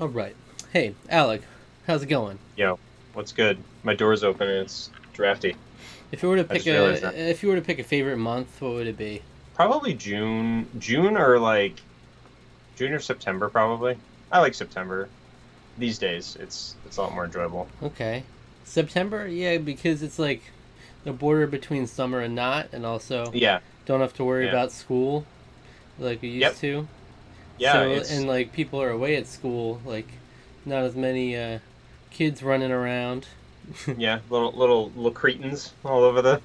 All right. Hey, Alec, how's it going? Yo, what's good? My door's open and it's drafty. If you were to I pick just realized that. a favorite month, what would it be? Probably June or like June or September probably. I like September. These days it's a lot more enjoyable. Okay, September. Yeah, because it's like the border between summer and not, and also Yeah, don't have to worry yeah. about school like we used Yep. to. Yeah, So it's and like people are away at school, like not as many kids running around. yeah, little cretins all over the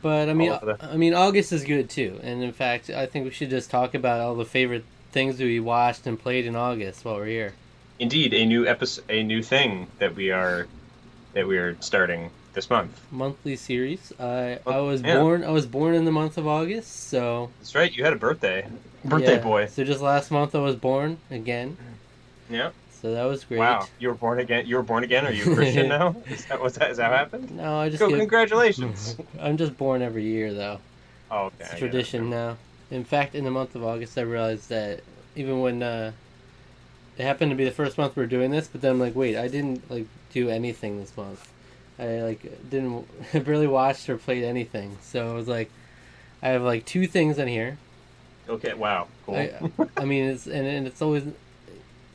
But all over the. I mean, August is good too. And in fact, I think we should just talk about all the favorite things we watched and played in August while we're here. Indeed, a new episode, a new thing that we are starting this month. Monthly series. Well, yeah, I was born in the month of August, so that's right. You had a birthday. Birthday yeah. boy. So just last month I was born again. Yeah. So that was Wow, great. you were born again. You were born again. Are you a Christian now? Is that what happened? No, I just Go, get. congratulations. I'm just born every year though. Oh, okay, It's a I get it. tradition now. In fact, in the month of August, I realized that even when it happened to be the first month we are doing this, but then I'm like, wait, I didn't like do anything this month. I like didn't I barely watched or played anything. So it was like I have like two things in here. Okay, wow, cool. I I mean and it's always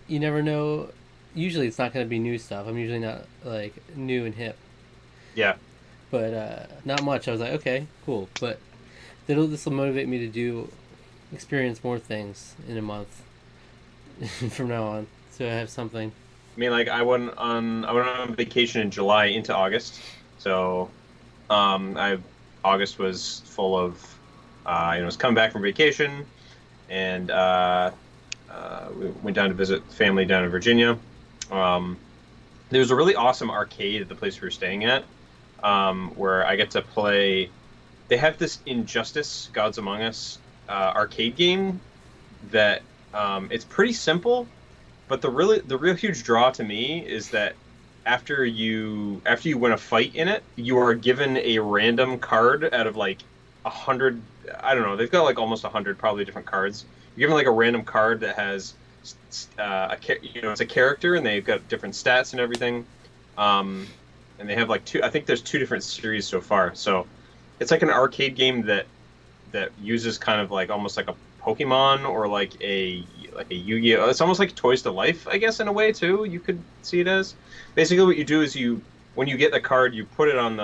you never know. Usually it's not going to be new stuff. I'm usually not like new and hip, Yeah, but not much. I was like, okay, cool, but this will motivate me to do experience more things in a month from now on. So I have something. I mean, like I went on vacation in July into August, so I August was full of was coming back from vacation, and we went down to visit family down in Virginia. Um, there was a really awesome arcade at the place we were staying at, where I get to play. They have this Injustice: Gods Among Us arcade game that it's pretty simple, but the real huge draw to me is that after you win a fight in it, you are given a random card out of like 100. I don't know. They've got like almost 100 probably different cards. You're given like a random card that has it's a character and they've got different stats and everything. Um, and they have like two. I think there's two different series so far. So it's like an arcade game that uses kind of like almost like a Pokemon or like a Yu-Gi-Oh. It's almost like Toys to Life, I guess, in a way too. You could see it as. Basically, what you do is when you get the card, you put it on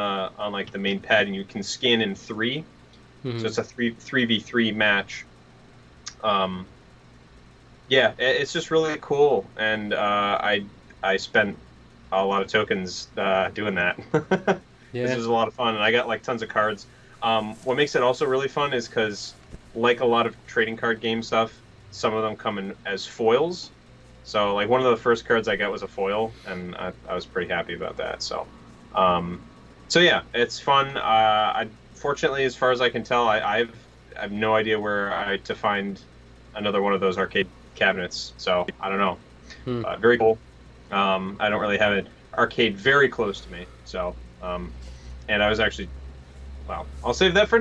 like the main pad, and you can scan in three. So Mm-hmm. it's a three v three match. Um, yeah, it's just really cool, and I spent a lot of tokens doing that because it Yeah. was a lot of fun, and I got like tons of cards. What makes it also really fun is because, like a lot of trading card game stuff, some of them come in as foils. So, like one of the first cards I got was a foil, and I was pretty happy about that. Um, so yeah, it's fun. Fortunately, as far as I can tell, I have no idea where to find another one of those arcade cabinets. So I don't know. Hmm. Very cool. I don't really have an arcade very close to me. So, and I was actually, well, I'll save that for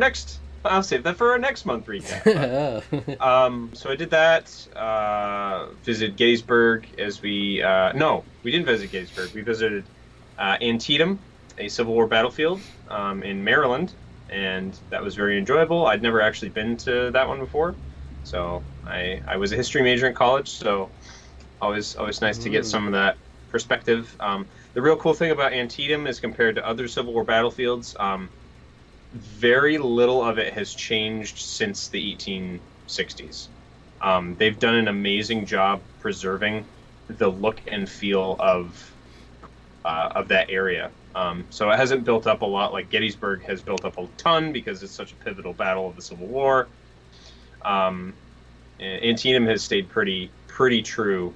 our next month recap. But, Oh. so I did that. Visited Gettysburg as no, we didn't visit Gettysburg. We visited Antietam, a Civil War battlefield in Maryland, and that was very enjoyable. I'd never actually been to that one before, so I was a history major in college, so always nice to get Mm. some of that perspective. The real cool thing about Antietam is compared to other Civil War battlefields, very little of it has changed since the 1860s. They've done an amazing job preserving the look and feel of that area. So it hasn't built up a lot like Gettysburg has built up a ton because it's such a pivotal battle of the Civil War. Um, Antietam has stayed pretty true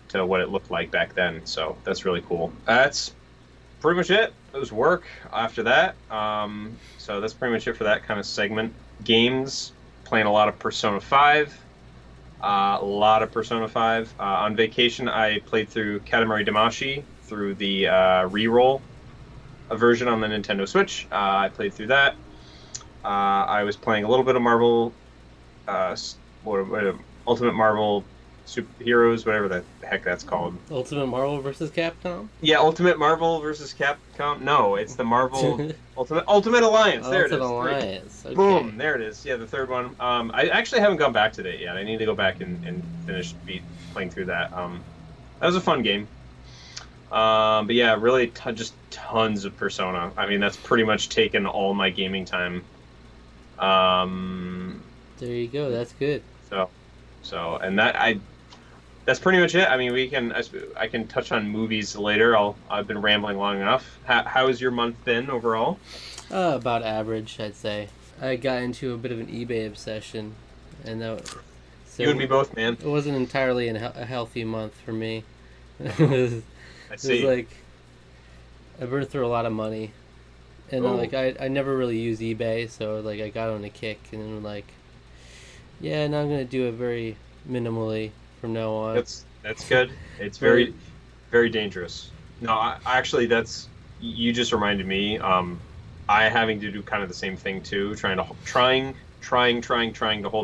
to what it looked like back then. So that's really cool. That's pretty much it. It was work after that. So that's pretty much it for that kind of segment. Games, playing a lot of Persona 5. A lot of Persona 5. On vacation, I played through Katamari Damacy through the re-roll version on the Nintendo Switch. I played through that. I was playing a little bit of Marvel, Ultimate Marvel superheroes, whatever the heck that's called. Ultimate Marvel versus Capcom. Yeah, Ultimate Marvel versus Capcom. No, it's the Marvel Ultimate Alliance. There it Ultimate is. Alliance. Okay. Boom, there it is. Yeah, the third one. I actually haven't gone back to it yet. I need to go back and finish playing through that. That was a fun game. But yeah, really just tons of Persona. I mean, that's pretty much taken all my gaming time. There you go. That's good. So, and that's pretty much it. I mean, I can touch on movies later. I've been rambling long enough. How has your month been overall? About average, I'd say. I got into a bit of an eBay obsession, and so You and me both, man. it wasn't entirely a healthy month for me. I It see. was like I burned through a lot of money, and Oh. like I never really used eBay, so like I got on a kick, and then like, yeah, now I'm gonna do it very minimally from now on. That's good. It's very very dangerous. No, actually you just reminded me. I having to do kind of the same thing too, trying to hold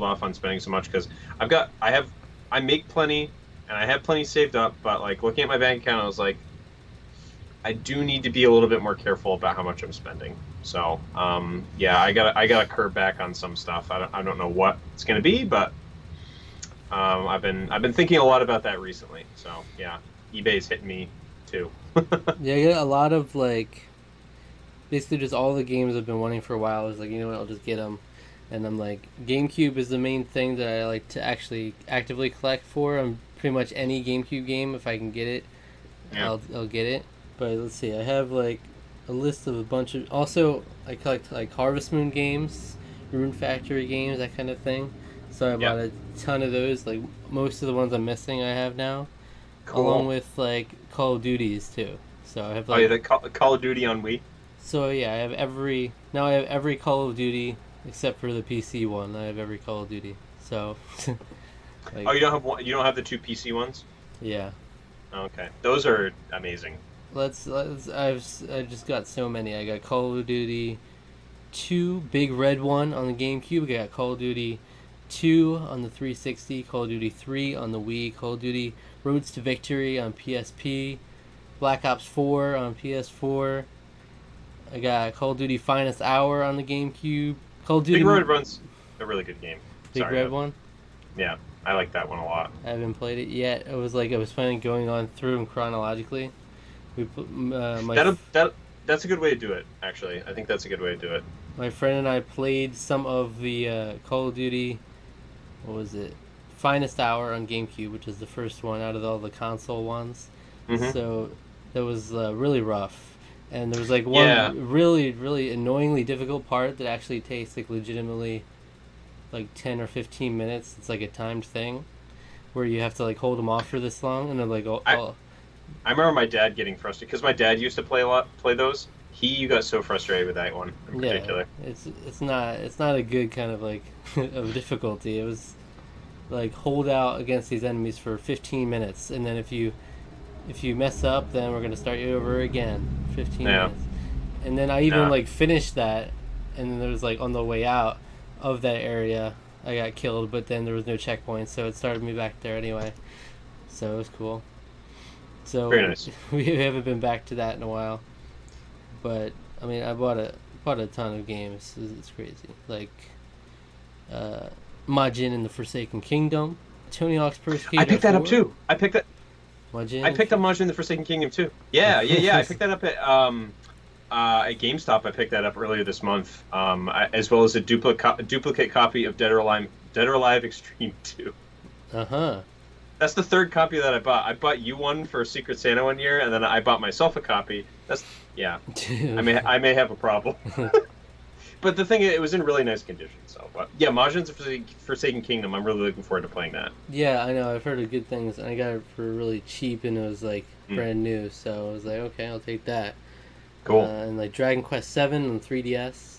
off on spending so much because I make plenty and I have plenty saved up, but like looking at my bank account, I was like, I do need to be a little bit more careful about how much I'm spending. So, yeah, I gotta curb back on some stuff. I don't know what it's gonna be, but I've been thinking a lot about that recently. So yeah, eBay's hitting me too. Yeah, I get a lot of like, basically just all the games I've been wanting for a while. Is like, you know what, I'll just get them, and I'm like, GameCube is the main thing that I like to actually actively collect for. I'm pretty much any GameCube game if I can get it, Yeah. I'll get it. But let's see, I have like a list of a bunch of. Also, I collect like Harvest Moon games, Rune Factory games, that kind of thing. So I bought a ton of those. Like most of the ones I'm missing, I have now, Cool. along with like Call of Duties too. So I have Oh like yeah, the Call of Duty on Wii. so yeah, I have every Call of Duty except for the PC one. I have every Call of Duty. So like, Oh, you don't have the two PC ones? yeah. Okay, those are amazing. I just got so many. I got Call of Duty 2, Big Red one on the GameCube. I got Call of Duty 2 on the 360, Call of Duty 3 on the Wii, Call of Duty Roads to Victory on PSP, Black Ops 4 on PS4. I got Call of Duty Finest Hour on the GameCube. Call of Duty Big Road Run's a really good game. Big Sorry, Red one. Yeah, I like that one a lot. I haven't played it yet. It was like I was planning on going on through them chronologically. That's a good way to do it. Actually, I think that's a good way to do it. My friend and I played some of the Call of Duty. What was it? Finest Hour on GameCube, which is the first one out of all the console ones. Mhm. So that was really rough, and there was like one really really annoyingly difficult part that actually takes like legitimately like 10 or 15 minutes. It's like a timed thing where you have to like hold them off for this long, and they're like, I remember my dad getting frustrated because my dad used to play those. He got so frustrated with that one in particular. It's not a good kind of like of difficulty. It was like hold out against these enemies for 15 minutes, and then if you mess up, then we're gonna start you over again. 15 minutes, and then I even like finished that, and then there was like on the way out of that area, I got killed, but then there was no checkpoint, so it started me back there anyway. So it was cool. So Very nice. We haven't been back to that in a while, but I mean, I bought a ton of games. It's crazy. Like, Majin and the Forsaken Kingdom, Tony Hawk's Pro Skater I picked that 4. up too. I picked up Majin the Forsaken Kingdom too. Yeah. I picked that up at GameStop. I picked that up earlier this month, as well as a duplicate copy of Dead or Alive Extreme 2. That's the third copy that I bought. I bought you one for Secret Santa one year, and then I bought myself a copy. I may have a problem. But the thing is, it was in really nice condition. So, but yeah, Majin's Forsaken Kingdom. I'm really looking forward to playing that. Yeah, I know. I've heard of good things, and I got it for really cheap, and it was like brand new. So I was like, okay, I'll take that. Cool. And like Dragon Quest 7 on 3DS.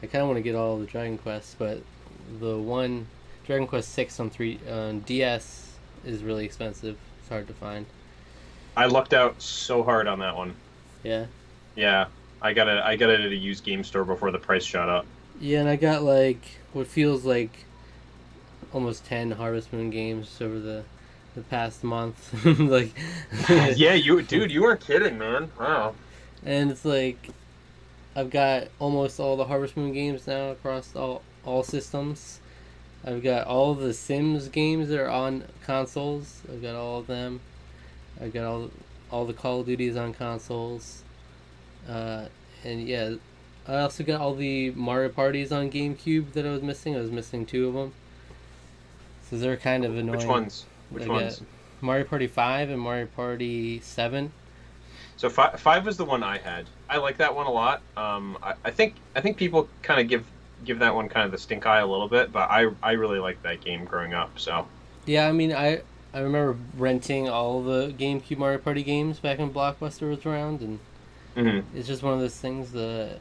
I kind of want to get all the Dragon Quests, but the one Dragon Quest 6 on DS is really expensive. It's hard to find. I lucked out so hard on that one. Yeah. Yeah, I got it at a used game store before the price shot up. Yeah, and I got like what feels like almost 10 Harvest Moon games over the the past month. Like, Yeah, you weren't kidding, man. Wow. and it's like I've got almost all the Harvest Moon games now across all systems. I've got all the Sims games that are on consoles. I've got all of them. I've got all the Call of Duties on consoles. Uh, and yeah, I also got all the Mario Parties on GameCube that I was missing. I was missing two of them. So they're kind of annoying. Which ones? Which ones? Mario Party 5 and Mario Party 7. So five was the one I had. I like that one a lot. I think people kind of give that one kind of the stink eye a little bit, but I really liked that game growing up. So Yeah, I mean, I remember renting all the GameCube Mario Party games back when Blockbuster was around, and it's just one of those things, the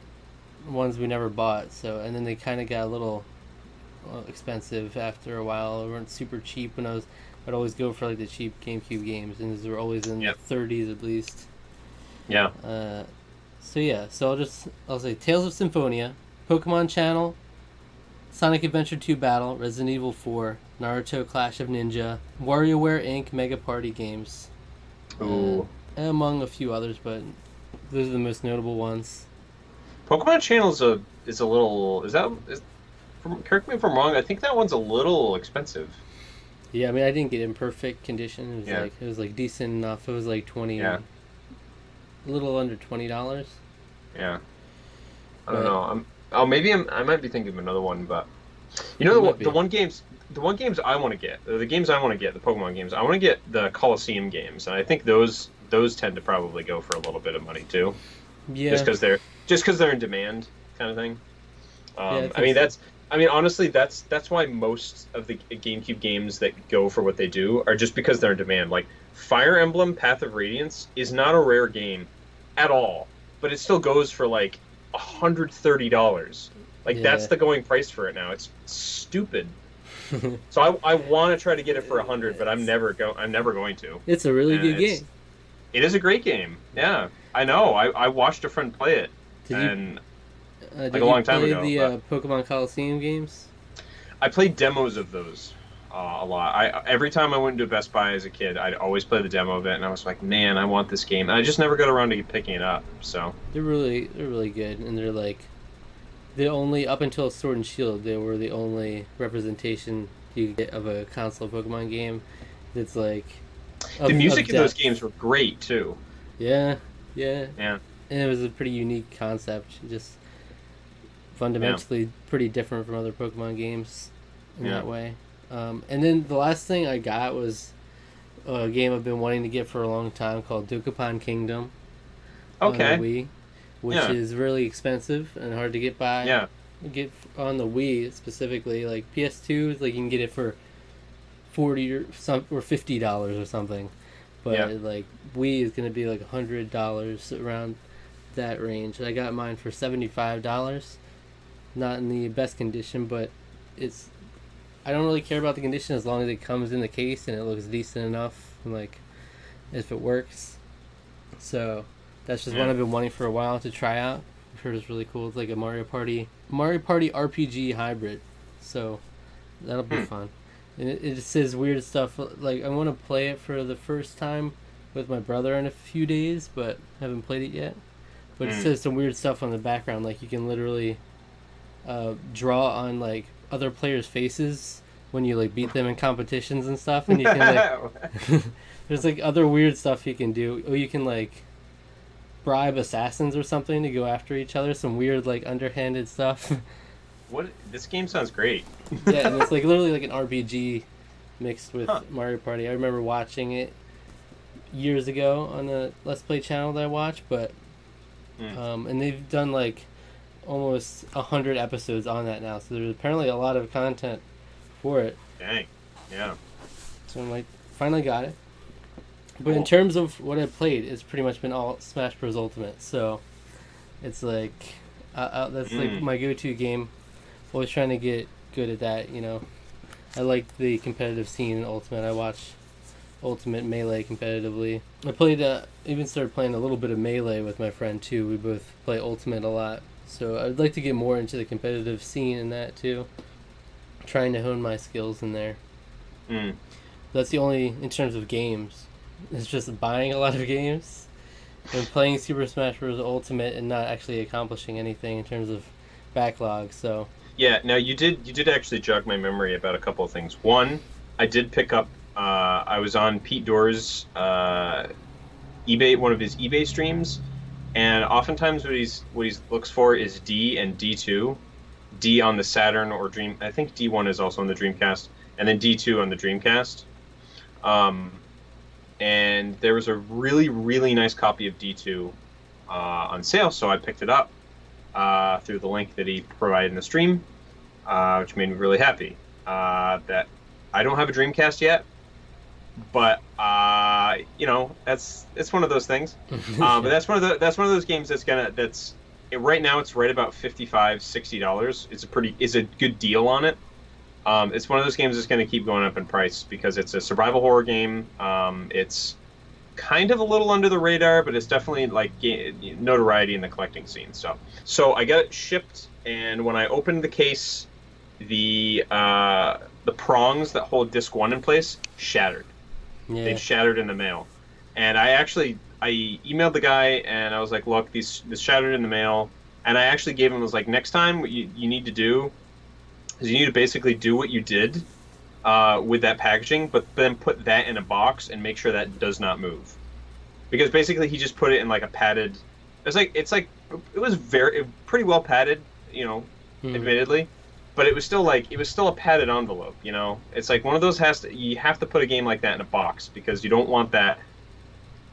ones we never bought. So, and then they kind of got a little expensive after a while. They weren't super cheap when I'd always go for like the cheap GameCube games, and these were always in the 30s at least. Yeah. So yeah, so I'll say Tales of Symphonia, Pokemon Channel, Sonic Adventure 2 Battle, Resident Evil 4, Naruto Clash of Ninja, WarioWare Inc. Mega Party games. Ooh. Among a few others, but those are the most notable ones. Pokemon Channel is a little correct me if I'm wrong. I think that one's a little expensive. Yeah, I mean I didn't get it in perfect condition. It was like decent enough. It was like 20. Yeah. A little under $20. Yeah. I don't know. Maybe I might be thinking of another one, but you know the one games I want to get, the games I want to get, the Pokemon games, I want to get the Coliseum games, and I think those tend to probably go for a little bit of money too. Yeah. Just because they're in demand, kind of thing. Honestly, that's why most of the GameCube games that go for what they do are just because they're in demand. Like Fire Emblem Path of Radiance is not a rare game at all, but it still goes for like $130. Like that's the going price for it now. It's stupid. So I want to try to get it for $100, but I'm never going to. It's a really good game. It is a great game. Yeah, I know. I watched a friend play it, Did a long time ago. Did you play the Pokemon Coliseum games? I played demos of those a lot. Every time I went to Best Buy as a kid, I'd always play the demo of it, and I was like, man, I want this game. And I just never got around to picking it up. So they're really good, and they're like the only, up until Sword and Shield, they were the only representation you could get of a console Pokemon game that's like the music in those games were great too. Yeah. And it was a pretty unique concept. Just fundamentally pretty different from other Pokemon games in that way. And then the last thing I got was a game I've been wanting to get for a long time called Dokapon Kingdom. Okay. On the Wii, which is really expensive and hard to get by. Yeah. Get on the Wii specifically, like PS2, like you can get it for $40 or $50 or something, but like Wii is gonna be like $100 around that range. I got mine for $75. Not in the best condition, but I don't really care about the condition as long as it comes in the case and it looks decent enough, and like if it works. So that's just one I've been wanting for a while to try out. I've heard it's really cool. It's like a Mario Party RPG hybrid, so that'll be fun. And it says weird stuff. Like I want to play it for the first time with my brother in a few days, but haven't played it yet. But it says some weird stuff on the background, like you can literally draw on like other players' faces when you like beat them in competitions and stuff, and you can like there's like other weird stuff you can do. Or you can like bribe assassins or something to go after each other. Some weird like underhanded stuff. What? This game sounds great. Yeah, and it's like literally like an RPG mixed with Mario Party. I remember watching it years ago on a Let's Play channel that I watch, but and they've done like almost 100 episodes on that now, so there's apparently a lot of content for it. Dang. Yeah. So I'm like, finally got it. But in terms of what I played, it's pretty much been all Smash Bros. Ultimate, so it's like that's like my go-to game. Always trying to get good at that, you know. I like the competitive scene in Ultimate. I watch Ultimate Melee competitively. I played, even started playing a little bit of Melee with my friend too. We both play Ultimate a lot. So I'd like to get more into the competitive scene in that too. Trying to hone my skills in there. That's the only, in terms of games. It's just buying a lot of games and playing Super Smash Bros. Ultimate and not actually accomplishing anything in terms of backlog. So Yeah, now you did actually jog my memory about a couple of things. One, I did pick up. I was on Pete Doerr's eBay, one of his eBay streams, and oftentimes what he looks for is D and D2, D on the Saturn or Dream. I think D1 is also on the Dreamcast, and then D2 on the Dreamcast. Um, and there was a really really nice copy of D2 on sale, so I picked it up through the link that he provided in the stream, which made me really happy. That I don't have a Dreamcast yet, but it's one of those things. But that's one of those games right now it's right about $55-$60. It's a good deal on it. It's one of those games that's going to keep going up in price because it's a survival horror game. It's kind of a little under the radar, but it's definitely like notoriety in the collecting scene. So I got it shipped, and when I opened the case, the prongs that hold disc 1 in place shattered. yeah, They shattered in the mail, and I emailed the guy and I was like, look, this shattered in the mail, and I actually gave him, I was like, next time what you need to do is you need to basically do what you did with that packaging, but then put that in a box and make sure that does not move, because basically he just put it in like a padded. It was pretty well padded, admittedly, but it was still a padded envelope. It's like one of those you have to put a game like that in a box because you don't want that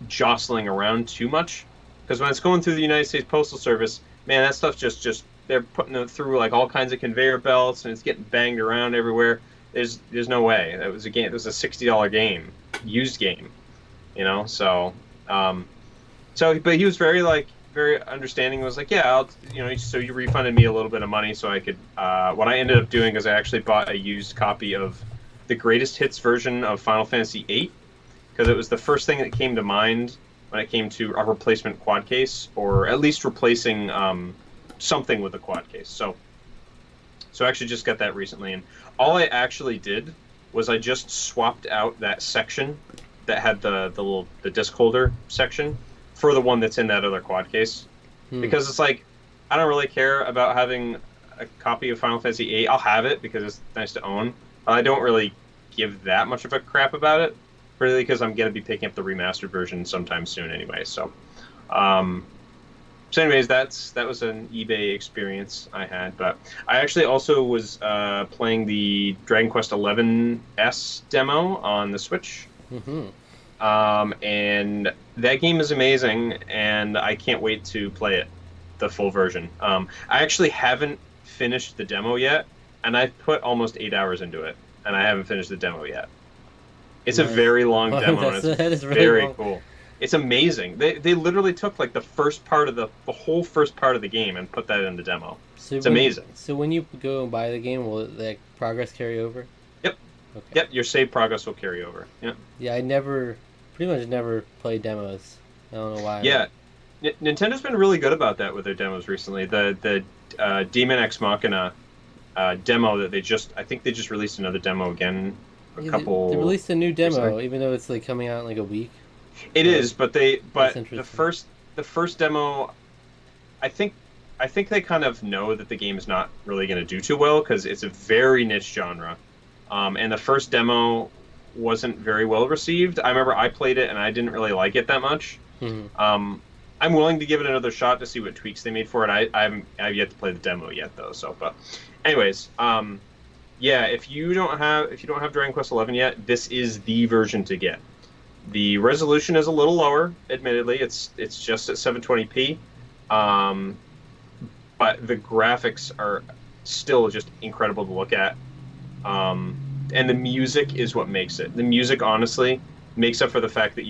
jostling around too much, because when it's going through the United States Postal Service, man, that stuff just they're putting it through like all kinds of conveyor belts and it's getting banged around everywhere. There's no way. It was a $60 game, used game, So, but he was very understanding. He was like, yeah, so you refunded me a little bit of money so I could. What I ended up doing is I actually bought a used copy of the greatest hits version of Final Fantasy VIII, because it was the first thing that came to mind when it came to a replacement quad case, or at least replacing something with a quad case. So I actually just got that recently, and all I actually did was I just swapped out that section that had the disc holder section for the one that's in that other quad case, because it's like I don't really care about having a copy of Final Fantasy VIII. I'll have it because it's nice to own. I don't really give that much of a crap about it, really, because I'm going to be picking up the remastered version sometime soon anyway. So anyways, that was an eBay experience I had. But I actually also was playing the Dragon Quest XI-S demo on the Switch. mm-hmm. And that game is amazing, and I can't wait to play it, the full version. I actually haven't finished the demo yet, and I've put almost 8 hours into it, and I haven't finished the demo yet. It's a very long demo, and it's that is really very long. cool. It's amazing. They literally took like the whole first part of the game and put that in the demo. So It's amazing. So when you go and buy the game, will the progress carry over? Yep. Okay. Yep, your save progress will carry over. Yep. Yeah, pretty much never played demos. I don't know why. Yeah, Nintendo's been really good about that with their demos recently. The Demon Ex Machina demo that I think they just released another demo again. They released a new demo, recently. even though it's like coming out in like a week. It is, but the interesting. first demo, I think they kind of know that the game's not really going to do too well because it's a very niche genre, and the first demo wasn't very well received. I remember I played it and I didn't really like it that much. Mm-hmm. I'm willing to give it another shot to see what tweaks they made for it. I've yet to play the demo yet though. So, but anyways, yeah, if you don't have Dragon Quest XI yet, this is the version to get. The resolution is a little lower, admittedly. It's just at 720p, but the graphics are still just incredible to look at. And the music is what makes it. The music, honestly, makes up for the fact that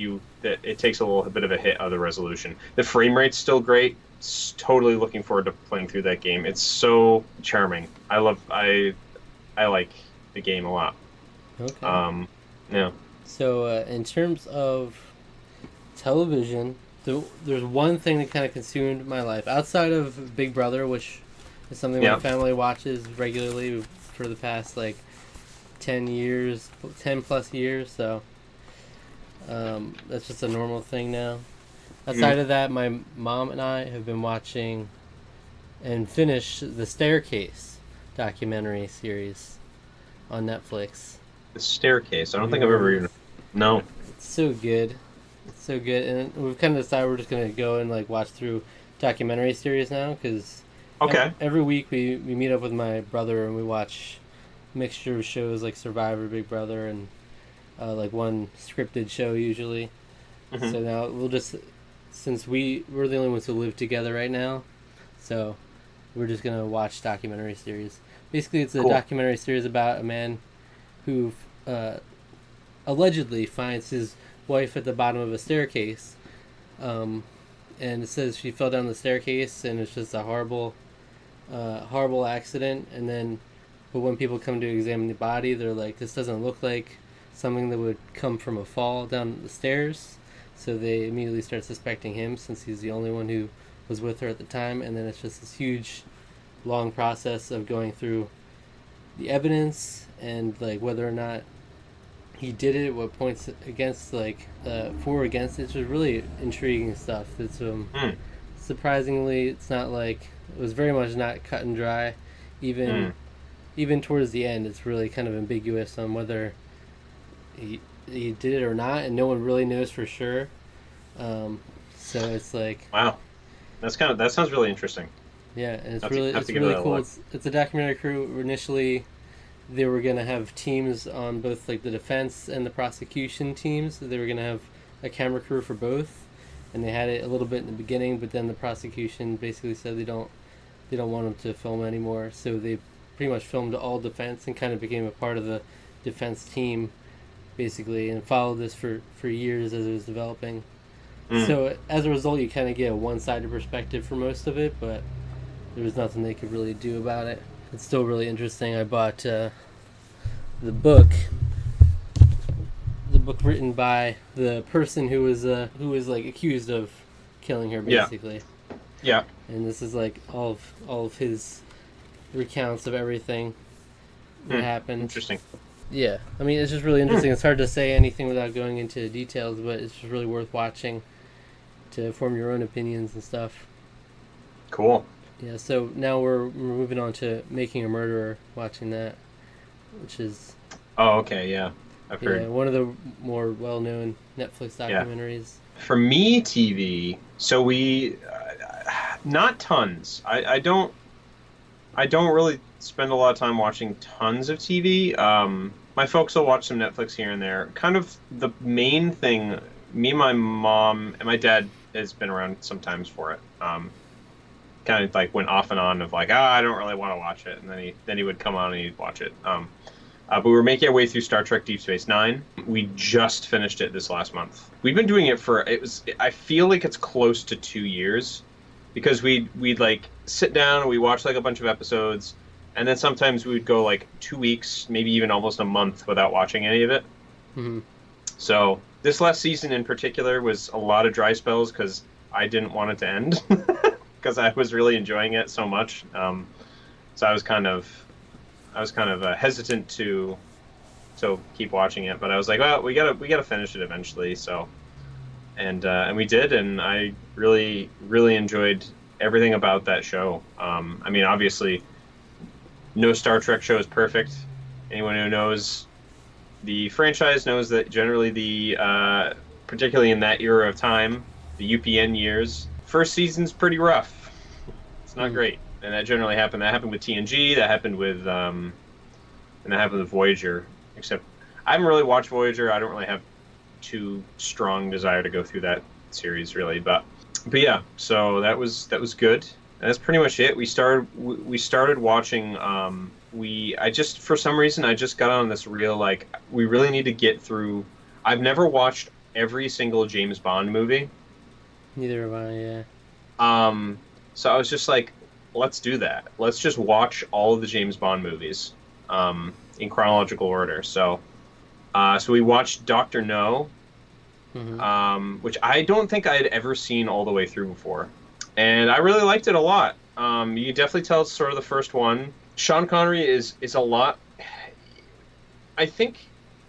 it takes a little bit of a hit of the resolution. The frame rate's still great. Totally looking forward to playing through that game. It's so charming. I like the game a lot. Okay. Yeah. So in terms of television, there's one thing that kind of consumed my life outside of Big Brother, which is something my family watches regularly for the past like 10 years, 10 plus years. So that's just a normal thing now. Aside of that, my mom and I have been watching and finished the Staircase documentary series on Netflix. The Staircase. I don't think I've ever even. No. It's so good. It's so good, and we've kind of decided we're just gonna go and like watch through documentary series now because every week we meet up with my brother and we watch mixture of shows like Survivor, Big Brother, and like one scripted show usually. So now we'll just, since we're the only ones who live together right now, so we're just gonna watch documentary series. Basically, it's a documentary series about a man who allegedly finds his wife at the bottom of a staircase, and it says she fell down the staircase and it's just a horrible accident. And then, but when people come to examine the body, they're like, this doesn't look like something that would come from a fall down the stairs. So they immediately start suspecting him since he's the only one who was with her at the time. And then it's just this huge, long process of going through the evidence and like whether or not he did it, what points against, like for or against it. It's just really intriguing stuff. It's surprisingly, it's not like, it was very much not cut and dry. Even towards the end, it's really kind of ambiguous on whether he did it or not, and no one really knows for sure. So it's like, wow, that sounds really interesting. Yeah, and it's really cool. It's a documentary crew. Initially, they were gonna have teams on both like the defense and the prosecution teams. They were gonna have a camera crew for both, and they had it a little bit in the beginning. But then the prosecution basically said they don't want them to film anymore. So they pretty much filmed all defense and kind of became a part of the defense team, basically, and followed this for years as it was developing. So as a result, you kind of get a one-sided perspective for most of it, but there was nothing they could really do about it. It's still really interesting. I bought the book written by the person who was like accused of killing her, basically. Yeah. And this is like all of his recounts of everything that happened. Interesting. Yeah, I mean, it's just really interesting. It's hard to say anything without going into details, but it's just really worth watching to form your own opinions and stuff. Cool. Yeah, so now we're moving on to Making a Murderer, watching that, which is... Oh, okay, yeah. I've heard. One of the more well-known Netflix documentaries. Yeah. For me, TV, so we... not tons. I don't really spend a lot of time watching tons of TV. My folks will watch some Netflix here and there. Kind of the main thing, me and my mom, and my dad has been around sometimes for it. Kind of like went off and on of like, I don't really want to watch it, and then he would come on and he'd watch it. But we were making our way through Star Trek Deep Space Nine. We just finished it this last month. We've been doing it I feel like it's close to 2 years, because we'd like sit down and we watch like a bunch of episodes, and then sometimes we would go like 2 weeks, maybe even almost a month without watching any of it. So this last season in particular was a lot of dry spells because I didn't want it to end. Because I was really enjoying it so much, so I was kind of hesitant to keep watching it. But I was like, well, we gotta finish it eventually. So, and we did, and I really enjoyed everything about that show. I mean, obviously, no Star Trek show is perfect. Anyone who knows the franchise knows that generally particularly in that era of time, the UPN years, first season's pretty rough. It's not great, and that generally happened. That happened with TNG. That happened with Voyager. Except I haven't really watched Voyager. I don't really have too strong desire to go through that series really. But yeah. So that was good. And that's pretty much it. We started watching. For some reason I just got on this real like we really need to get through. I've never watched every single James Bond movie. Neither have I, yeah. So I was just like, let's do that. Let's just watch all of the James Bond movies in chronological order. So we watched Dr. No, which I don't think I had ever seen all the way through before. And I really liked it a lot. You can definitely tell it's sort of the first one. Sean Connery is a lot... I think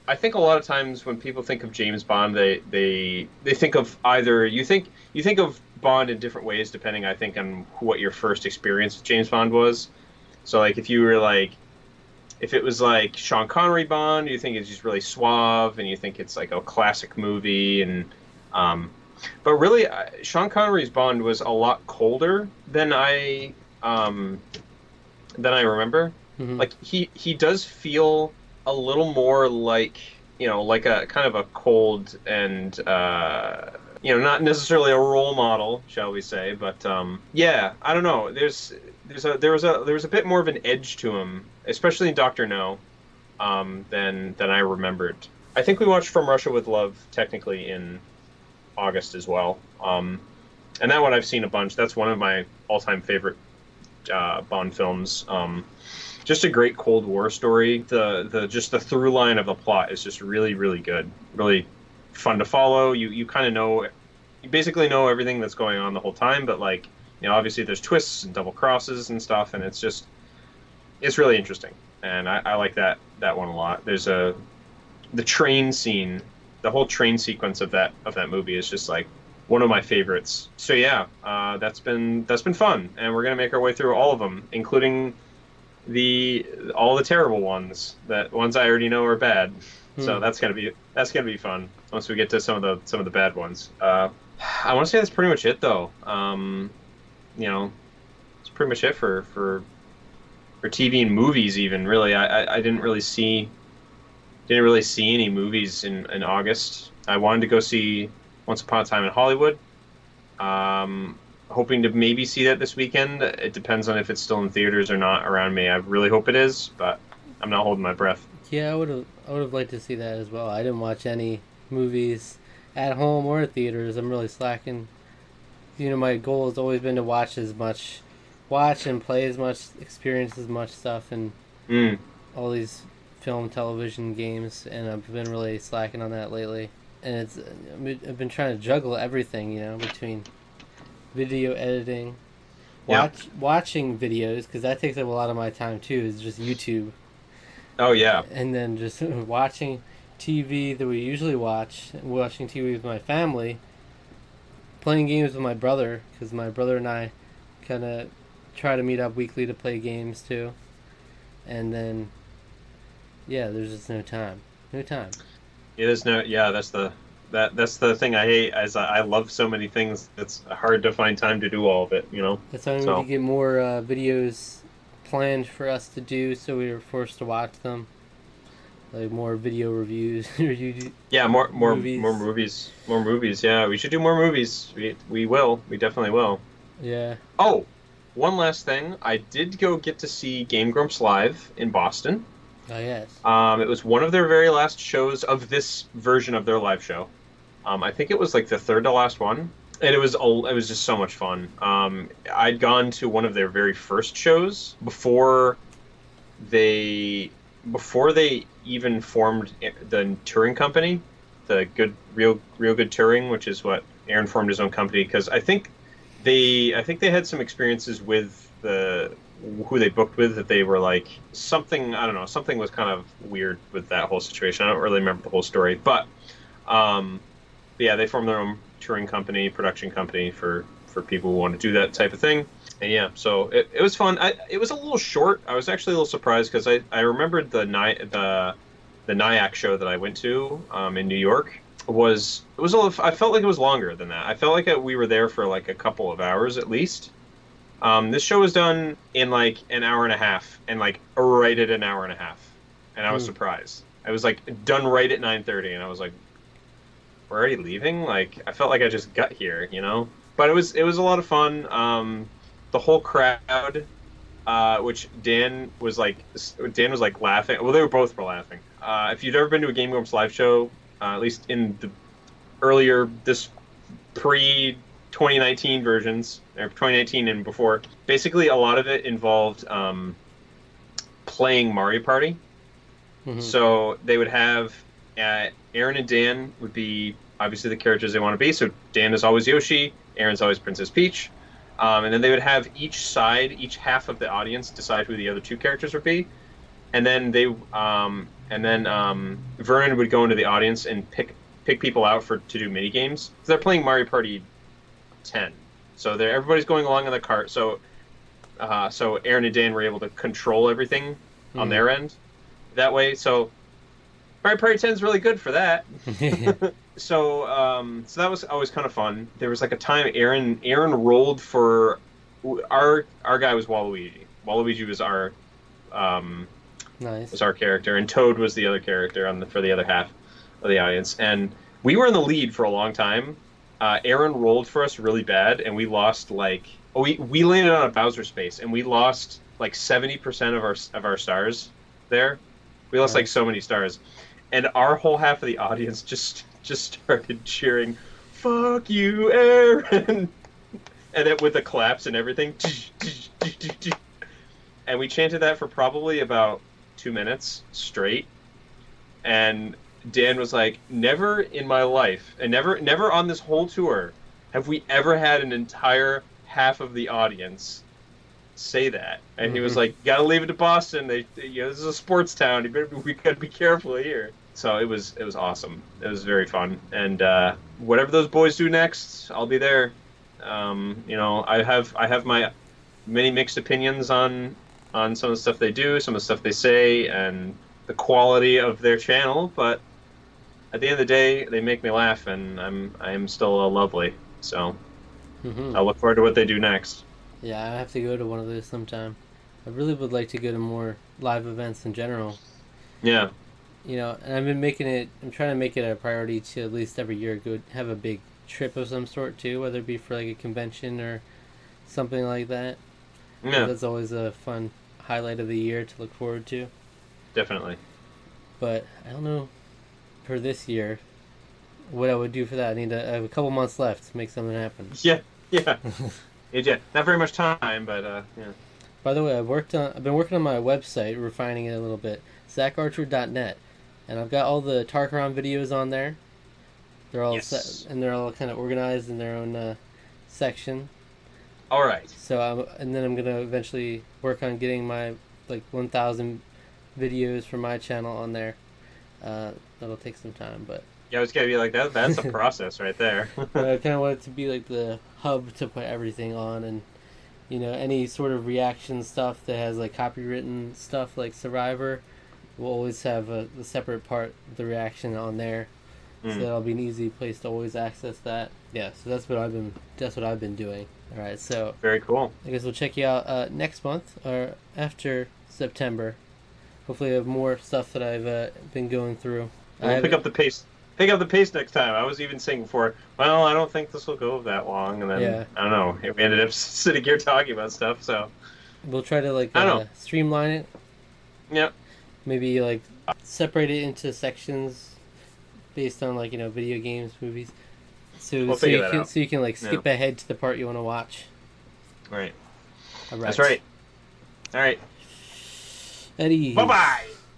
I think a lot of times when people think of James Bond, they think of either you think of Bond in different ways depending, I think, on what your first experience with James Bond was. So like if you were like if it was like Sean Connery Bond, you think it's just really suave and you think it's like a classic movie and um but really Sean Connery's Bond was a lot colder um than I remember. Hmm. Like he does feel a little more like like a kind of a cold and not necessarily a role model, shall we say? But yeah, I don't know. There was a bit more of an edge to him, especially in Doctor No, than I remembered. I think we watched From Russia with Love technically in August as well. And that one I've seen a bunch. That's one of my all-time favorite Bond films. Just a great Cold War story. The just the through line of the plot is just really really good. Really fun to follow. You kind of know you basically know everything that's going on the whole time, but like obviously there's twists and double crosses and stuff, and it's really interesting. And I like that one a lot. There's the train scene, the whole train sequence of that movie is just like one of my favorites. So yeah, that's been fun, and we're gonna make our way through all of them, including the all the terrible ones, that ones I already know are bad. So Hmm. that's gonna be fun once we get to some of the bad ones. I want to say that's pretty much it though. You know, it's pretty much it for TV and movies. Even really, I didn't really see any movies in August. I wanted to go see Once Upon a Time in Hollywood. Hoping to maybe see that this weekend. It depends on if it's still in theaters or not around me. I really hope it is, but I'm not holding my breath. Yeah, I would have liked to see that as well. I didn't watch any movies at home or at theaters. I'm really slacking. My goal has always been to watch and play as much, experience as much stuff, and Mm. all these film, television, games, and I've been really slacking on that lately. And I've been trying to juggle everything, between video editing, Yep. watching videos because that takes up a lot of my time too. Is just YouTube, Oh yeah. and then just watching TV that we usually watching TV with my family, playing games with my brother because my brother and I kind of try to meet up weekly to play games too, and then yeah, there's just no time. It is no. Yeah, that's the thing I hate. As I love so many things, it's hard to find time to do all of it. That's why we need to So get more videos planned for us to do, so we were forced to watch them, like more video reviews, review yeah, more movies. movies, more movies. Yeah, we should do more movies. We will. We definitely will. Yeah. Oh, one last thing. I did go get to see Game Grumps live in Boston. Oh yes. It was one of their very last shows of this version of their live show. I think it was like the third to last one, and it was just so much fun. I'd gone to one of their very first shows they before they even formed the touring company, the good real good touring, which is what Aaron formed his own company because I think they had some experiences with the who they booked with that they were like something I don't know something was kind of weird with that whole situation. I don't really remember the whole story, um, but yeah, they formed their own touring company, production company for people who want to do that type of thing. And yeah, so it was fun. It was a little short. I was actually a little surprised because I remembered the NIAC show that I went to in New York it was a little, I felt like it was longer than that. I felt like we were there for like a couple of hours at least. This show was done in like an hour and a half, and like right at an hour and a half, and I was Hmm. surprised. I was like done right at 9:30, and I was like, "We're already leaving?" Like I felt like I just got here. But it was a lot of fun. The whole crowd, which Dan was like laughing. Well, they were both were laughing. If you've ever been to a Game Grumps live show, at least in the earlier this pre 2019 versions or 2019 and before. Basically, a lot of it involved playing Mario Party. Hmm. So they would have Aaron and Dan would be obviously the characters they want to be. So Dan is always Yoshi, Aaron's always Princess Peach. And then they would have each half of the audience decide who the other two characters would be. and then Vernon would go into the audience and pick people out to do mini games. They're playing Mario Party 10, so everybody's going along on the cart. So Aaron and Dan were able to control everything on their end that way. So Mario Party 10 is really good for that. So that was always kind of fun. There was like a time Aaron rolled for our guy was Waluigi. Waluigi was our nice. Was our character, and Toad was the other character for the other half of the audience. And we were in the lead for a long time. Aaron rolled for us really bad, and we lost we landed on a Bowser space, and we lost like 70% of our stars there. We lost like so many stars, and our whole half of the audience just started cheering, "Fuck you, Aaron!" And then with the claps and everything, and we chanted that for probably about 2 minutes straight. And Dan was like, "Never in my life, and never on this whole tour, have we ever had an entire half of the audience say that." And he was like, "Gotta leave it to Boston. This is a sports town. We gotta be careful here." So it was awesome. It was very fun. And whatever those boys do next, I'll be there. I have my many mixed opinions on some of the stuff they do, some of the stuff they say, and the quality of their channel. But at the end of the day, they make me laugh, and I am still lovely. So I'll look forward to what they do next. Yeah, I have to go to one of those sometime. I really would like to go to more live events in general. Yeah. And I'm trying to make it a priority to at least every year go have a big trip of some sort too, whether it be for like a convention or something like that. Yeah. That's always a fun highlight of the year to look forward to. Definitely. But I don't know for this year what I would do for that. I have a couple months left to make something happen. Yeah. Yeah. Not very much time, but yeah. By the way, I've been working on my website, refining it a little bit, zacharcher.net, and I've got all the Tarqaron videos on there. They're all set, and they're all kind of organized in their own section. All right. So and then I'm gonna eventually work on getting my 1,000 videos from my channel on there. That'll take some time, but yeah, I was gonna be like that. That's a process right there. I kind of want it to be like the hub to put everything on, and any sort of reaction stuff that has like copywritten stuff like Survivor will always have the separate part of the reaction on there. So that'll be an easy place to always access that. Yeah, so that's what I've been doing. All right, so very cool. I guess we'll check you out next month or after September. Hopefully, I have more stuff that I've been going through. We'll pick up the pace. Pick up the pace next time. I was even saying before, well, I don't think this will go that long, and then I don't know. We ended up sitting here talking about stuff, so we'll try to streamline it. Yep. Maybe separate it into sections based on video games, movies. So we'll you can skip ahead to the part you want to watch. Right. All right. That's right. All right. Eddie. Bye-bye.